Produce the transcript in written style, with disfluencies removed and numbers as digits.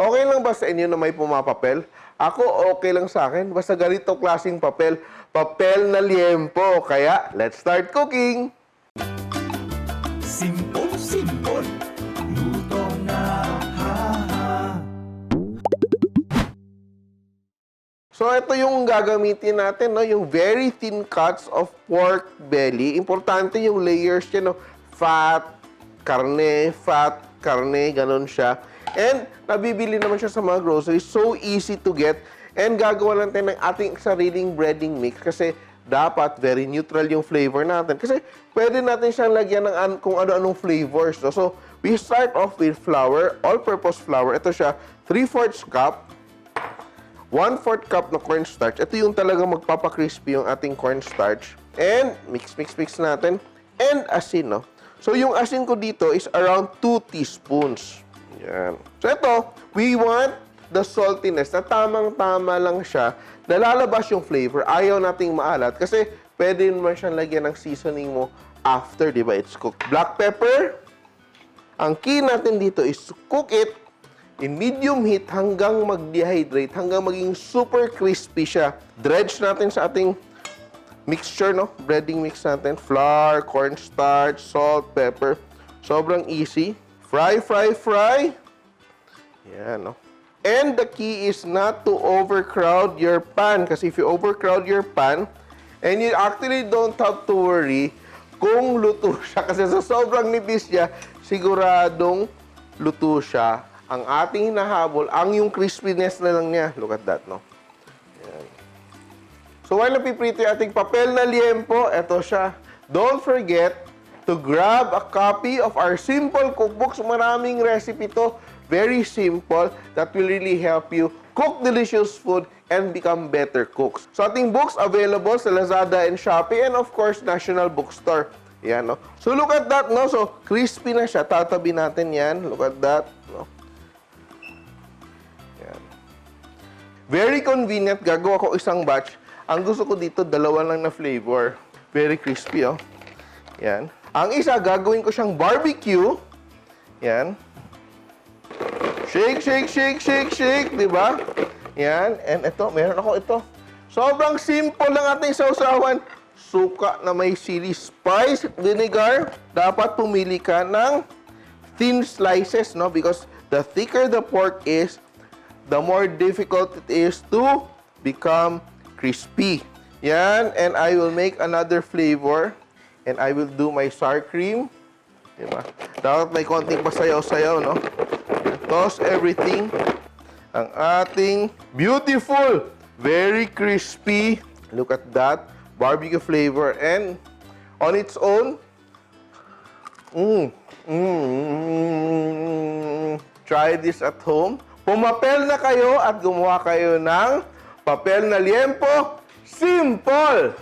Okay lang ba sa inyo na may pumapapel? Ako, okay lang sa akin. Basta ganito klaseng papel. Papel na liempo. Kaya, let's start cooking! Simple, simple. Luto na, ha-ha. So, ito yung gagamitin natin, no? Yung very thin cuts of pork belly. Importante yung layers niya, no? Fat, karne, ganun siya. And, nabibili naman siya sa mga groceries. So easy to get. And gagawa lang tayo ng ating sariling breading mix kasi dapat very neutral yung flavor natin. Kasi pwede natin siyang lagyan ng kung ano-anong flavors. No? So, we start off with flour, all-purpose flour. Ito siya, 3/4 cup. 1/4 cup na cornstarch. Ito yung talagang magpapakrispy yung ating cornstarch. And mix natin. And asin, no? So, yung asin ko dito is around 2 teaspoons. Yan. So, ito, we want the saltiness na tamang-tama lang siya na lalabas yung flavor. Ayaw nating maalat kasi pwede naman siyang lagyan ng seasoning mo after, di ba? It's cooked. Black pepper. Ang key natin dito is to cook it in medium heat hanggang mag-dehydrate, hanggang maging super crispy siya. Dredge natin sa ating mixture, no? Breading mix natin. Flour, cornstarch, salt, pepper. Sobrang easy. Fry. Yan, no? And the key is not to overcrowd your pan. Kasi if you overcrowd your pan, and you actually don't have to worry kung luto siya. Kasi sa sobrang nipis niya, siguradong luto siya. Ang ating hinahabol, ang yung crispiness na lang niya. Look at that, no? Yan. So, while napiprito yung ating papel na liempo, eto siya. Don't forget to grab a copy of our simple cookbooks. Maraming recipe to. Very simple. That will really help you cook delicious food and become better cooks. So, ating books available sa Lazada and Shopee and of course, National Bookstore. Yan, no? So, look at that, no? So, crispy na siya. Tatabi natin yan. Look at that, no? Yan. Very convenient. Gagawa ko isang batch. Ang gusto ko dito, dalawa lang na flavor. Very crispy, oh. Yan. Ang isa, gagawin ko siyang barbecue. Yan. Shake, di ba? Yan. And ito, meron ako ito. Sobrang simple lang ating sausawan. Suka na may chili spice, vinegar. Dapat pumili ka ng thin slices, no? Because the thicker the pork is, the more difficult it is to become crispy. Yan. And I will make another flavor. And I will do my sour cream. Diba? Dapat may konting pasayaw-sayaw, no? Toss everything. Ang ating beautiful, very crispy, look at that, barbecue flavor. And on its own, try this at home. Pumapel na kayo at gumawa kayo ng papel na liempo. Simple!